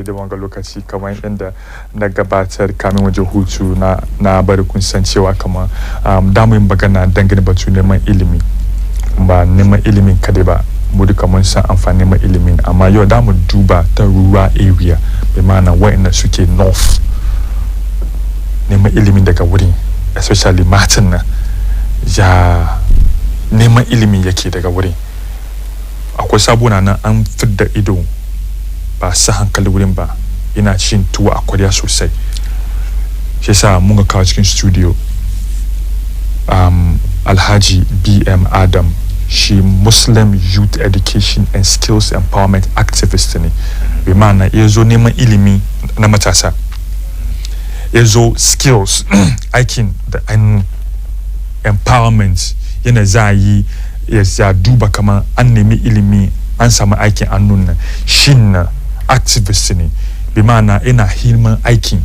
daidai wanga lokaci kamar inda na gabatar kamin waje hutu na bari kun san cewa kamar da mu yin magana dangane batu neman ilimi ba neman ilimin kadai ba mu duka mun san amfani neman ilimin amma yau da mu duba ta rural area bi ma'ana wa'anda suke north neman ilimin daga wurin especially matan na ya neman ilimin yake daga wurin akwai sabuna nan an fidda ido ba sa hankali wurin ba ina cin tuwo a kwarya sosai shi yasa mun ga kawo cikin studio Alhaji BM Adam shi Muslim Youth Education and Skills Empowerment Activist ne bi ma'ana yazo neman ilimi na matasa yazo skills aikin da an empowerment yana za yi ya duba kamar an nemi ilimi an samu aikin annun nan shin na activist ne bi ma'ana ina himan aikin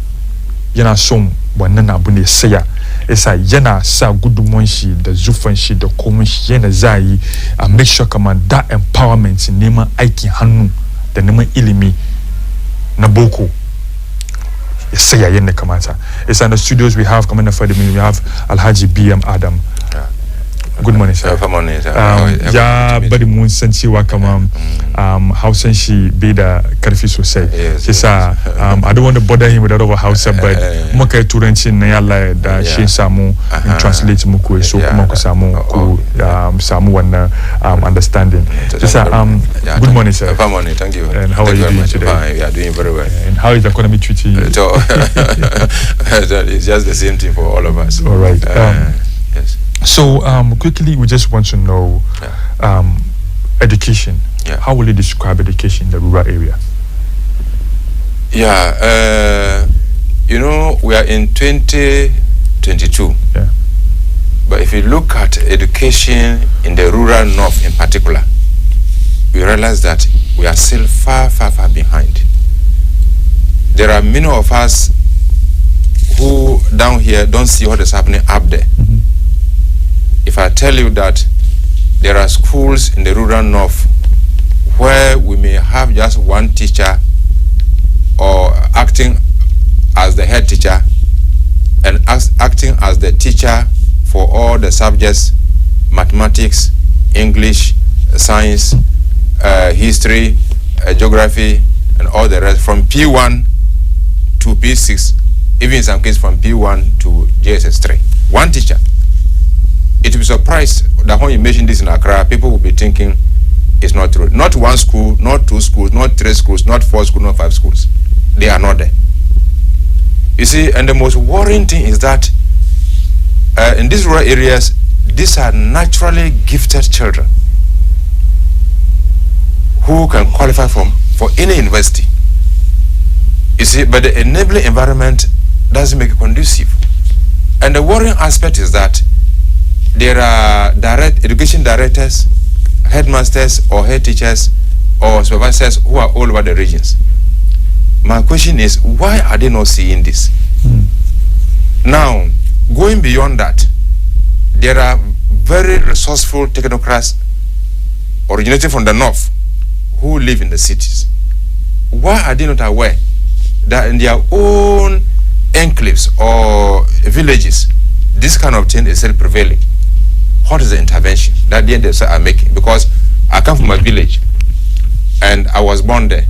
yana son wannan abu ne saya yasa yana sa gudunmuwan shi da zufan shi da komai shi yana za yi a make sure kamar da empowerment neman aikin hannu da neman ilimi na boko ya saya yadda kamata yasa in the studios we have coming for the minute we have Alhaji BM Adam. Good morning, sir. Good morning, sir. Ya bari mun san cewa kamar Hausan shi bai da karfi sosai. Kisa I don't want to bother him with a lot of Hausa but muka yi turancin na yalla da shi samu translate muku so kuma ku samu wannan understanding. Kisa good morning, sir. Good morning, thank you. And how are you doing today? Fine, we are doing very well. And how is the economy treating you? It's just the same thing for all of us. All right. Yes. So quickly, we just want to know education. Yeah. How will you describe education in the rural area? Yeah, we are in 2022. Yeah. But if you look at education in the rural north in particular, we realize that we are still far, far, far behind. There are many of us who down here don't see what is happening up there. Mm-hmm. If I tell you that there are schools in the rural north where we may have just one teacher or acting as the head teacher and acting as the teacher for all the subjects, mathematics, English, science, history, geography, and all the rest from P1 to P6, even in some cases from P1 to JSS3. One teacher. It will be surprised that when you mention this in Accra, people will be thinking it's not true. Not one school, not two schools, not three schools, not four schools, not five schools. They are not there. You see, and the most worrying thing is that in these rural areas, these are naturally gifted children who can qualify for any university. You see, but the enabling environment doesn't make it conducive. And the worrying aspect is that there are education directors, headmasters or head teachers or supervisors who are all over the regions. My question is, why are they not seeing this? Now, going beyond that, there are very resourceful technocrats originating from the north who live in the cities. Why are they not aware that in their own enclaves or villages, this kind of thing is still prevailing? What is the intervention that the NDS are making? Because I come from a village and I was born there.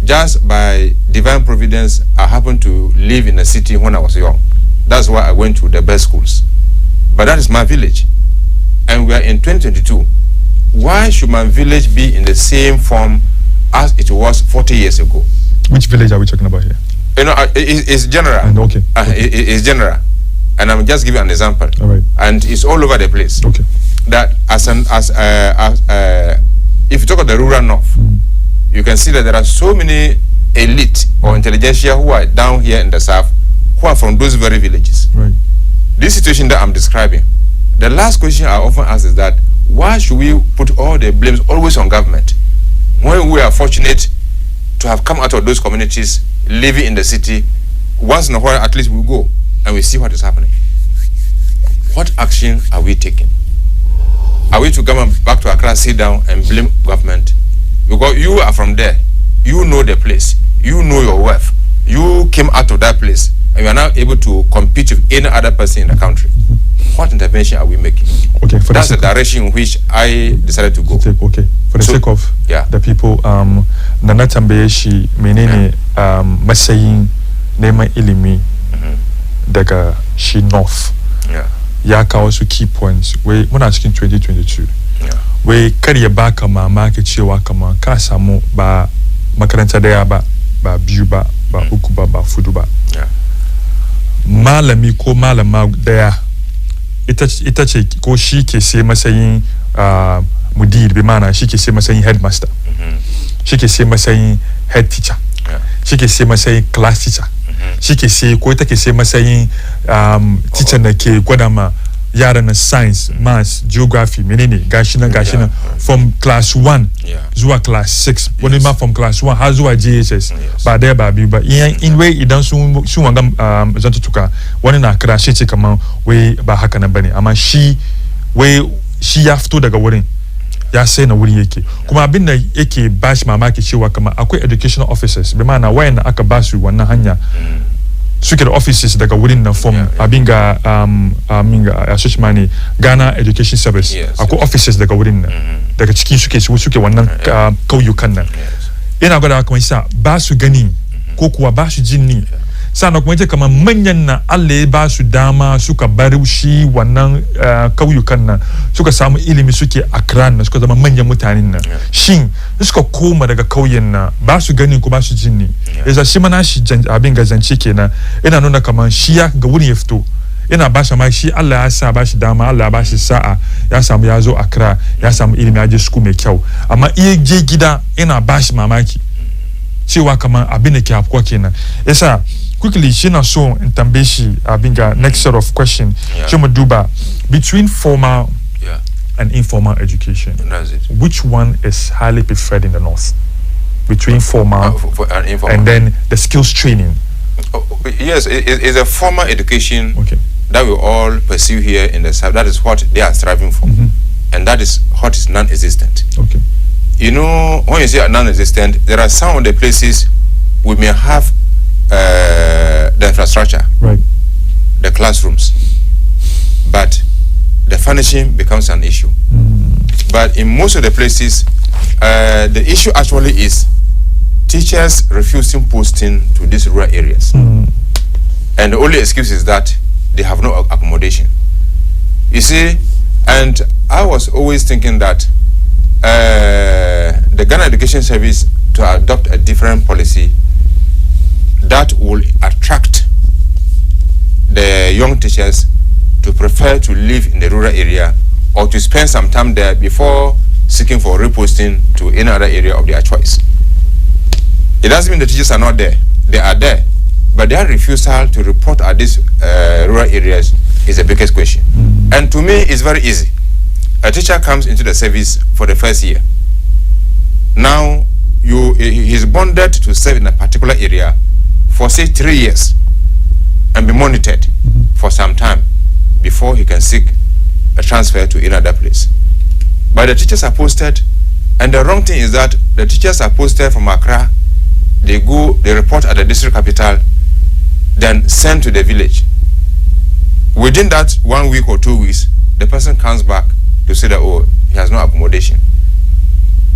Just by divine providence, I happened to live in a city when I was young. That's why I went to the best schools. But that is my village. And we are in 2022. Why should my village be in the same form as it was 40 years ago? Which village are we talking about here? It's general. Okay. It's general. And I'm just giving an example. All right. And it's all over the place. Okay. That if you talk about the rural north, you can see that there are so many elite or intelligentsia who are down here in the south who are from those very villages. Right. This situation that I'm describing, the last question I often ask is that why should we put all the blames always on government when we are fortunate to have come out of those communities, living in the city? Once in a while, at least we go and we see what is happening. What action are we taking? Are we to come back to Accra, sit down and blame government? Because you are from there, you know the place, you know your worth. You came out of that place and you are now able to compete with any other person in the country. What intervention are we making? Okay, for that's the direction in which I decided to go. Okay, for the sake of the people, Nana Tambeyeshi menene masayin neman ilimi daga shi North. Ya kawo su key points. We muna cikin 2022. We kar ya baka mamaki cewa kamar ka samu ba makaranta daya ba biyu ba uku ba fudu ba. Malami ko malama daya ita ce ko shi ke sai masayin mudir bi mana shi ke sai masayin headmaster, shi ke sai masayin head teacher, shi ke sai masayin class teacher, shi ke sai ko ita ke sai masayin teacher na ke gwada ma yaran na science, maths, geography, menene gashi nan from class 1 zuwa class 6, wani ma from class 1 har zuwa GHS ba daya ba biyu ba. In way idan sun wanga zantutuka wani na kira shi ce kaman wai ba haka nan bane, amma shi ya fito daga wurin ya sai na wurin yake, kuma abin da yake bashi mamaki cewa kamar akwai educational officers bi ma'ana wayan aka ba su wannan hanya suke da offices daga wurin na from abin ga Ashishmani Ghana Education Service, akwai offices daga wurin nan daga cikin suke wannan kauyukan nan. Ina gwada kamar sa ba su gani ko kuwa ba su jini, sannan kuma ita kamar manyan na Allah ya ba su dama suka bar shi wannan kauyukan nan suka samu ilimi suke Accra nan suka zama manyan mutanen nan. Shin suka koma daga kauyen nan ba su gani ko ba su jini, yasa shi mana shi abin ga zance kenan ina nuna kamar shi ya ga wurin ya fito, ina ba shi ma shi Allah ya sa ba shi dama, Allah ya ba shi sa'a ya samu ya zo Accra ya samu ilimi ya je school mai kyau, amma iya je gida ina ba shi mamaki cewa kamar abin da ke afkuwa kenan. Yasa quickly shi na so in tambaye shi abin ga next set of question shi mu duba between formal and informal education, which one is highly preferred in the North between formal and informal, and then the skills training? Yes, it's a formal education that we all pursue here in the South. That is what they are striving for, and that is what is non-existent. Okay. You know, when you say non-existent, there are some of the places we may have the infrastructure, the classrooms, but the furnishing becomes an issue. But in most of the places, the issue actually is teachers refusing posting to these rural areas. And the only excuse is that they have no accommodation. You see, and I was always thinking that the Ghana Education Service to adopt a different policy that will attract the young teachers to prefer to live in the rural area or to spend some time there before seeking for reposting to any other area of their choice. It doesn't mean the teachers are not there. They are there. But their refusal to report at these rural areas is the biggest question. And to me, it's very easy. A teacher comes into the service for the first year. Now, he's bonded to serve in a particular area for say 3 years and be monitored for some time before he can seek a transfer to another place. But the teachers are posted, and the wrong thing is that the teachers are posted from Accra, they report at the district capital, then sent to the village. Within that 1 week or 2 weeks, the person comes back to say that, oh, he has no accommodation,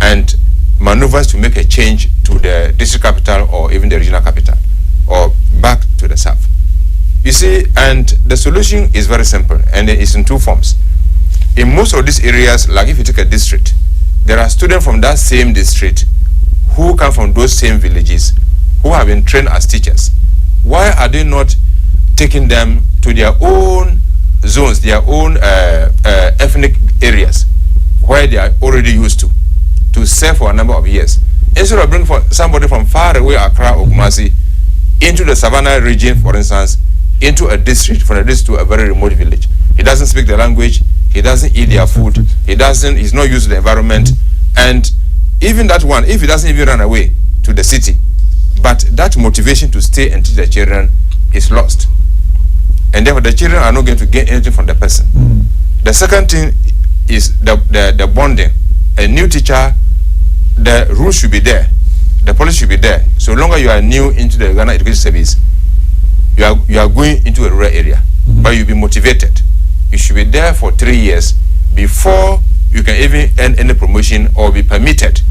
and maneuvers to make a change to the district capital or even the regional capital or back to the south. You see, and the solution is very simple, and it is in two forms. In most of these areas, like if you take a district, there are students from that same district who come from those same villages who have been trained as teachers. Why are they not taking them to their own zones, their own ethnic areas where they are already used to serve for a number of years? Instead of bringing somebody from far away, Accra or Kumasi, into the Savannah region, for instance, into a district, from a district to a very remote village. He doesn't speak the language, he doesn't eat their food, he's not used to the environment, and even that one, if he doesn't even run away to the city, but that motivation to stay and teach the children is lost. And therefore the children are not going to gain anything from the person. The second thing is the bonding. A new teacher, the rules should be there. the policy should be there. So longer you are new into the Ghana Education Service, you are going into a rural area, but you'll be motivated. You should be there for 3 years before you can even earn any promotion or be permitted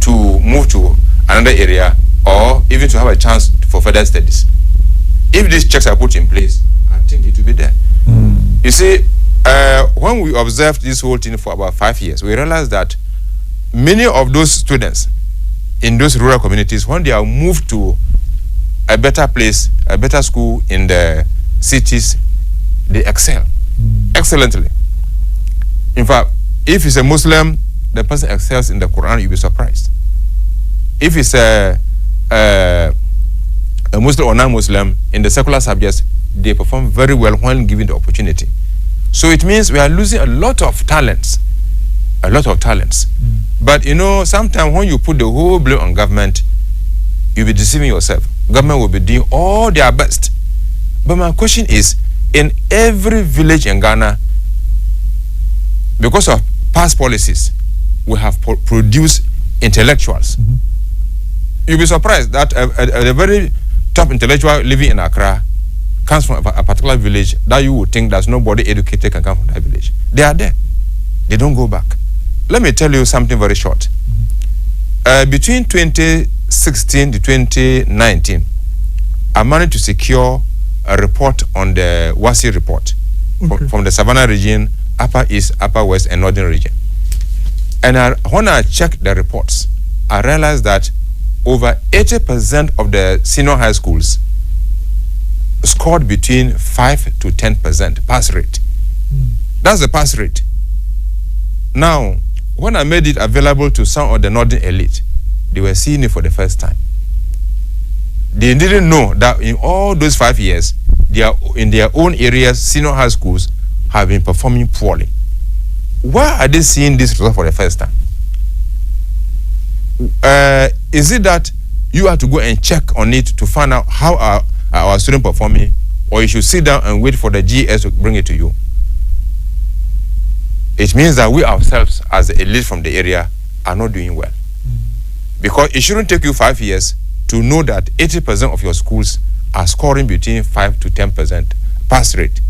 to move to another area or even to have a chance for further studies. If these checks are put in place, I think it will be there. You see, when we observed this whole thing for about 5 years, we realized that many of those students in those rural communities, when they are moved to a better place, a better school in the cities, they excel excellently. In fact, if it's a Muslim, the person excels in the Quran, you'll be surprised. If it's a Muslim or non-Muslim, in the secular subjects, they perform very well when given the opportunity. So it means we are losing a lot of talents. A lot of talents. But you know, sometimes when you put the whole blame on government, you'll be deceiving yourself. Government will be doing all their best. But my question is, in every village in Ghana, because of past policies, we have produced intellectuals. You'll be surprised that a very top intellectual living in Accra comes from a particular village that you would think there's nobody educated can come from that village. They are there. They don't go back. Let me tell you something very short. Between 2016 to 2019, I managed to secure a report on the WASI report from the Savannah region, Upper East, Upper West, and Northern region. And when I checked the reports, I realized that over 80% of the senior high schools scored between 5 to 10% pass rate. That's the pass rate. Now, when I made it available to some of the northern elite, they were seeing it for the first time. They didn't know that in all those 5 years, in their own areas, senior high schools have been performing poorly. Why are they seeing this result for the first time? Is it that you have to go and check on it to find out how are our students performing, or you should sit down and wait for the GS to bring it to you? It means that we ourselves, as the elite from the area, are not doing well. Because it shouldn't take you 5 years to know that 80% of your schools are scoring between 5 to 10% pass rate.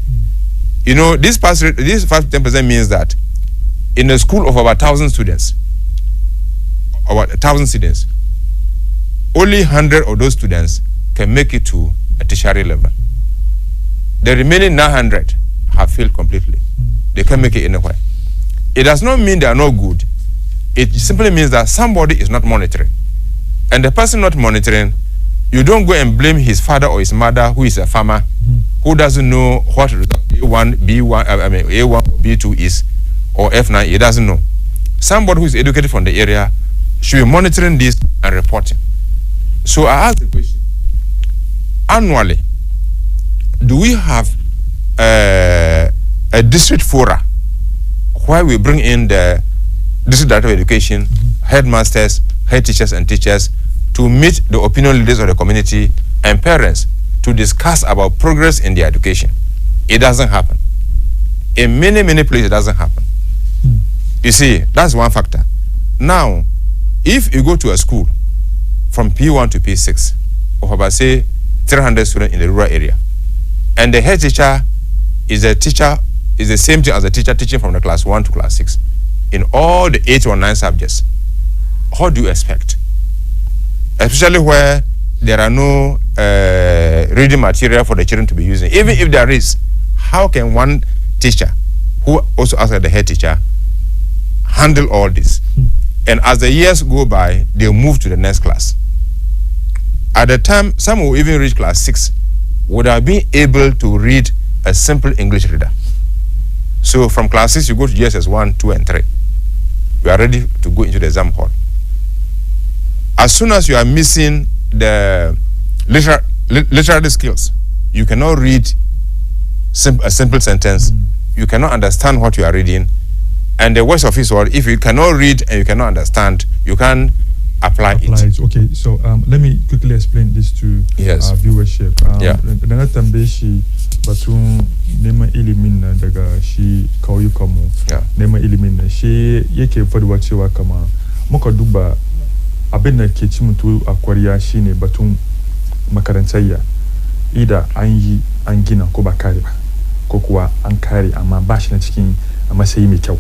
You know, this pass rate, this 5 to 10% means that in a school of about 1,000 students, only 100 of those students can make it to a tertiary level. The remaining 900 have failed completely. They can't make it anywhere. It does not mean they are not good. It simply means that somebody is not monitoring. And the person not monitoring, you don't go and blame his father or his mother, who is a farmer, who doesn't know what A1, B1, A1 or B2 is, or F9, he doesn't know. Somebody who is educated from the area should be monitoring this and reporting. So I ask the question, annually, do we have a district fora where we bring in the district director of education, headmasters, head teachers and teachers to meet the opinion leaders of the community and parents to discuss about progress in their education? It doesn't happen. In many, many places, it doesn't happen. You see, that's one factor. Now, if you go to a school from P1 to P6, of about, say, 300 students in the rural area, and the head teacher is the same thing as the teacher teaching from the class 1 to class 6 in all the 8 or 9 subjects, how do you expect? Especially where there are no reading material for the children to be using. Even if there is, how can one teacher, who also acts as the head teacher, handle all this? And as the years go by, they move to the next class. At the time, some will even reach class 6, would have been able to read a simple English reader. So from class 6, you go to GSS 1, 2, and 3. You are ready to go into the exam hall. As soon as you are missing the literary skills, you cannot read a simple sentence, you cannot understand what you are reading, and the worst of it all, if you cannot read and you cannot understand, you can apply it. Okay, so let me quickly explain this to our viewership. The time they she batun nema elimina daga shi kauyu kamu nema elimina shi yake fadi wacewa kama muka duba abin da ke ci mutu a kwariya shine batun makarantayya ida an gina ko ba kare ba ko kuwa an kare amma ba shi na cikin matsayi mai kyau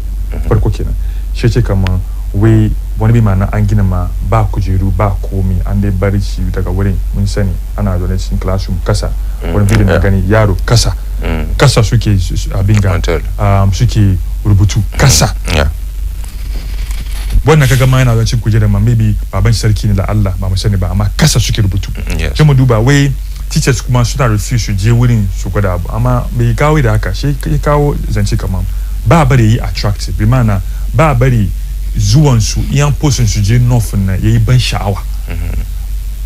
farko kenan shi ce kamar wai wani bi ma'ana an gina ma ba kujeru ba komi an dai bari shi daga wurin mun sani ana zaune cikin classroom kasa wani video na gani yaro kasa suke abin ga suke rubutu kasa wannan kaga ma yana zancin kujera ma maybe baban sarki ne da Allah ba mu sani ba amma kasa suke rubutu kuma duba wai teachers kuma suna refuse su je wurin su gwada abu amma bai kawo da haka shi ya kawo zance kamar ba bari yi attractive bi mana ba bari zuwan su iyan posin su je north na yayi ban sha'awa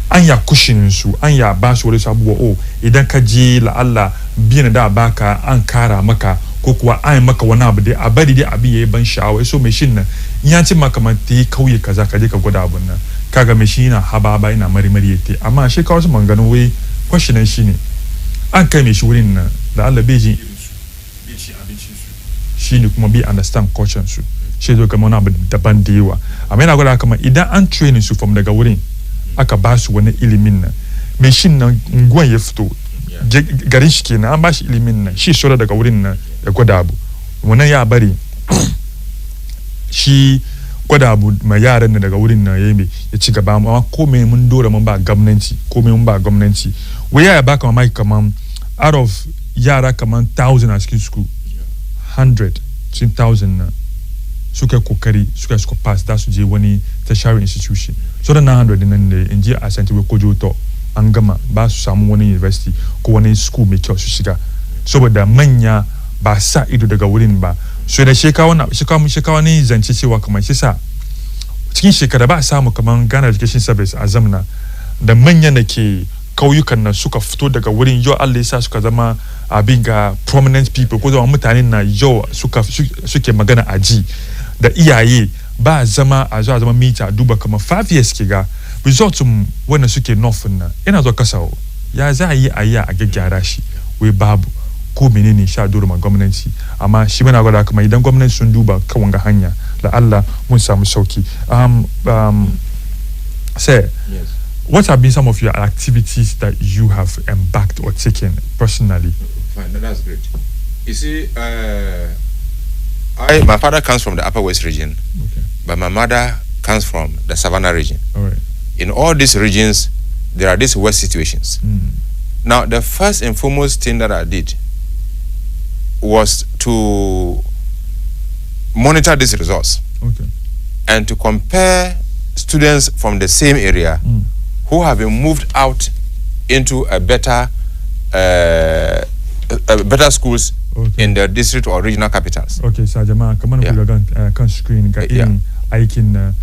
an ya kushinin su an ya ba su wani sabuwa idan ka je la Allah biyan da baka an kara maka ko kuwa an maka wani abu dai a bari dai abin yayi ban sha'awa so mai shin nan ya ce maka man te kauye kaza ka je ka gwada abun nan kaga mai shi yana haba yana mari yake amma shi kawo su manganu wai question shine an kai mai shi wurin nan da Allah bai jin irin su bai ci abincin su shine kuma bai understand culture su shi zo kamar wani abu daban da yawa amma yana gwada kamar idan an training su from daga wurin aka ba su wani ilimin nan mai shin nan unguwan ya fito garin shi kenan an ba shi ilimin nan shi sura daga wurin nan ya gwada abu wannan ya bari shi gwada abu mai yaran da daga wurin nan ya ci gaba amma komai mun dora mun ba gwamnati wai ya ba kama mai kaman out of yara kaman 1000 a cikin school 100 cikin 1000 na suka kokari suka pass da su je wani tertiary institution so da 900 nan ne in je a santi wai kojo to an gama ba su samu wani university ko wani school mai kyau su shiga saboda manya ba sa ido daga wurin ba so da shekawa ne zance cewa kamar shi sa cikin shekara ba a samu kamar Ghana Education Service a zamna da manyan da ke kauyukan nan suka fito daga wurin yau Allah ya sa suka zama abin ga prominent people ko zama mutanen na yau suke magana a ji da iyaye ba zama a zuwa zama mita duba kamar 5 years ke ga results wanda suke north na yana zo kasa ya za a yi a gyaggyara shi wai babu ko menene sha dole ma gwamnati amma shi bana gwada kamar idan gwamnati sun duba kan wanga hanya da Allah mun samu sauki say yes. What have been some of your activities that you have embarked or taken personally? Fine, that's great. You see, my father comes from the Upper West region, okay, but my mother comes from the Savannah region. All right. In all these regions, there are these West situations. Now, the first and foremost thing that I did was to monitor these results, okay, and to compare students from the same area who have been moved out into a better schools, okay, in their district or regional capitals. Okay, so Jama, come on, can screen aikin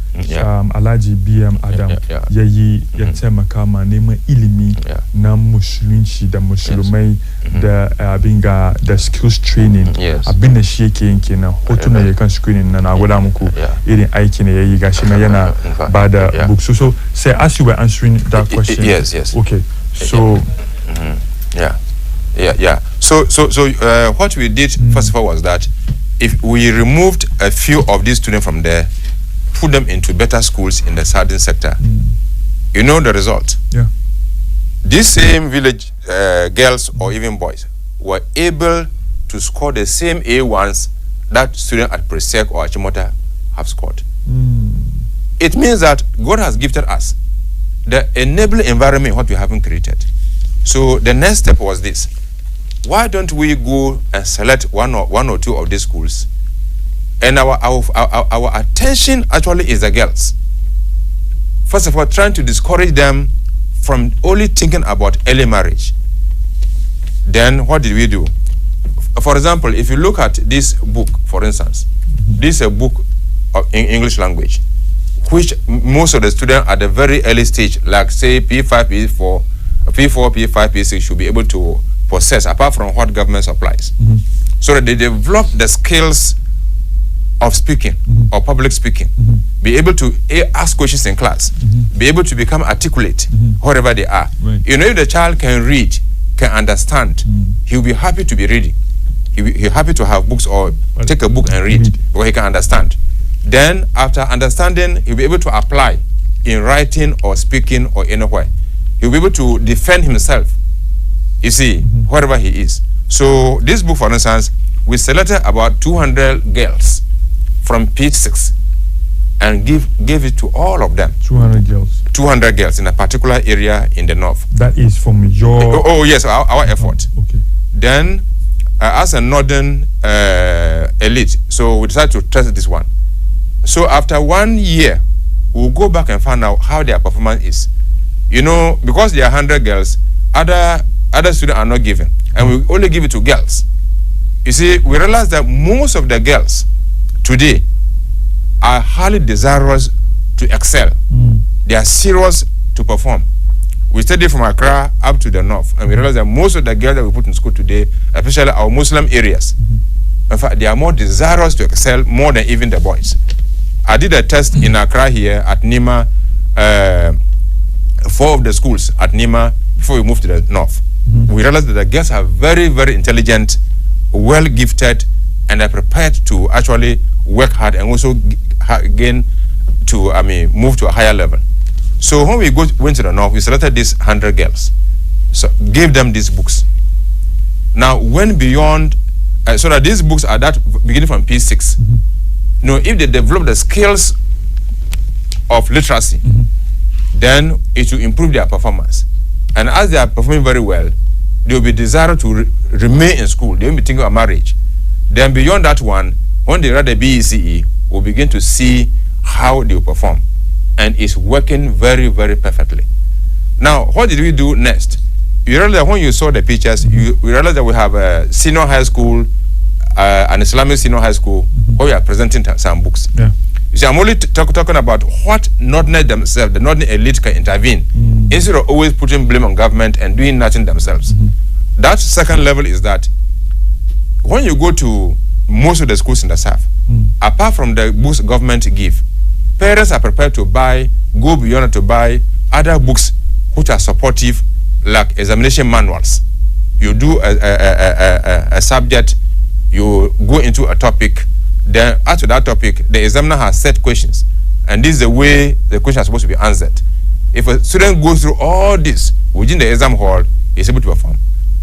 Alhaji BM Adam yayi ya taimaka ma neman ilimi na musulunci da musulmai da abin ga da skills training abin da shi yake yin kenan hotuna ya kan screening na gwada muku irin aikin da yayi gashi na yana ba da books so say as you were answering that question. Yes. Okay, so So what we did first of all was that if we removed a few of these students from there, put them into better schools in the southern sector, you know the result. Yeah. These same village girls or even boys were able to score the same A1s that students at Presec or Achimota have scored. It means that God has gifted us the enabling environment what we haven't created. So the next step was this: why don't we go and select one or two of these schools? And our attention actually is the girls. First of all, trying to discourage them from only thinking about early marriage. Then what did we do? For example, if you look at this book, for instance, this is a book in English language, which most of the students at the very early stage, like say P5, P4, P5, P6, should be able to possess, apart from what government supplies. So that they develop the skills of speaking or public speaking, be able to ask questions in class, be able to become articulate wherever they are. Right. You know, if the child can read, can understand, he'll be happy to be reading. He'll be happy to have books or take a book and read because he can understand. Then after understanding, he'll be able to apply in writing or speaking or anywhere. He'll be able to defend himself, you see, wherever he is. So this book, for instance, we selected about 200 girls from page 6 and gave it to all of them. 200 girls. 200 girls in a particular area in the north. That is from your... Oh yes, our effort. Okay. Then, as a northern elite, so we decided to test this one. So after 1 year, we'll go back and find out how their performance is. You know, because there are 100 girls, other students are not given, and we only give it to girls. You see, we realize that most of the girls today are highly desirous to excel. They are serious to perform. We studied from Accra up to the north, and we realize that most of the girls that we put in school today, especially our Muslim areas, in fact, they are more desirous to excel more than even the boys. I did a test in Accra here at Nima, 4 of the schools at Nima before we moved to the north. We realized that the girls are very, very intelligent, well gifted, and are prepared to actually work hard and also gain to, move to a higher level. So when we went to the north, we selected these 100 girls. So gave them these books. Now, went beyond, so that these books are that beginning from P6. Now, if they develop the skills of literacy, then it will improve their performance. And as they are performing very well, they will be desired to remain in school. They will be thinking of marriage. Then beyond that one, when they write the BECE, we'll begin to see how they will perform. And it's working very, very perfectly. Now, what did we do next? You realize that when you saw the pictures, we realized that we have a senior high school, an Islamic senior high school, where we are presenting some books. Yeah. You see, I'm only talking about what Northerners themselves, the Northern elite can intervene, instead of always putting blame on government and doing nothing themselves. That second level is that when you go to most of the schools in the South, apart from the books government give, parents are prepared to go beyond to buy other books which are supportive, like examination manuals. You do a subject, you go into a topic, then after that topic, the examiner has set questions. And this is the way the question is supposed to be answered. If a student goes through all this within the exam hall, he's able to perform.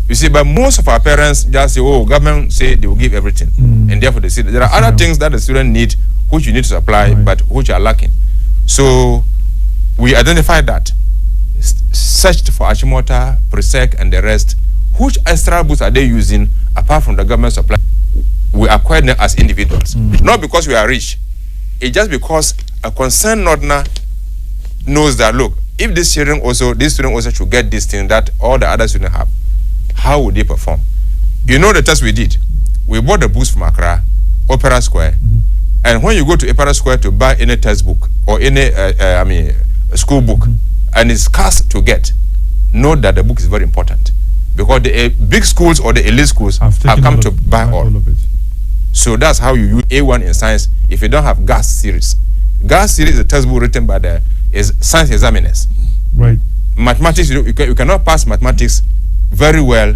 You see, but most of our parents just say, oh, government say they will give everything. And therefore they say there are other things that the student need, which you need to supply, but which are lacking. So we identified that, searched for Ashimota, Presec, and the rest. Which extra books are they using apart from the government supply? We acquired them as individuals. Not because we are rich. It's just because a concerned Northerner knows that, look, if this student also should get this thing that all the other students have, how would they perform? You know the test we did. We bought the books from Accra, Opera Square, and when you go to Opera Square to buy any textbook or any school book, and it's scarce to get, know that the book is very important, because the big schools or the elite schools have come to buy all of it. So that's how you use A1 in science if you don't have GAS series. GAS series is a textbook written by the science examiners. Right. Mathematics, you cannot pass mathematics very well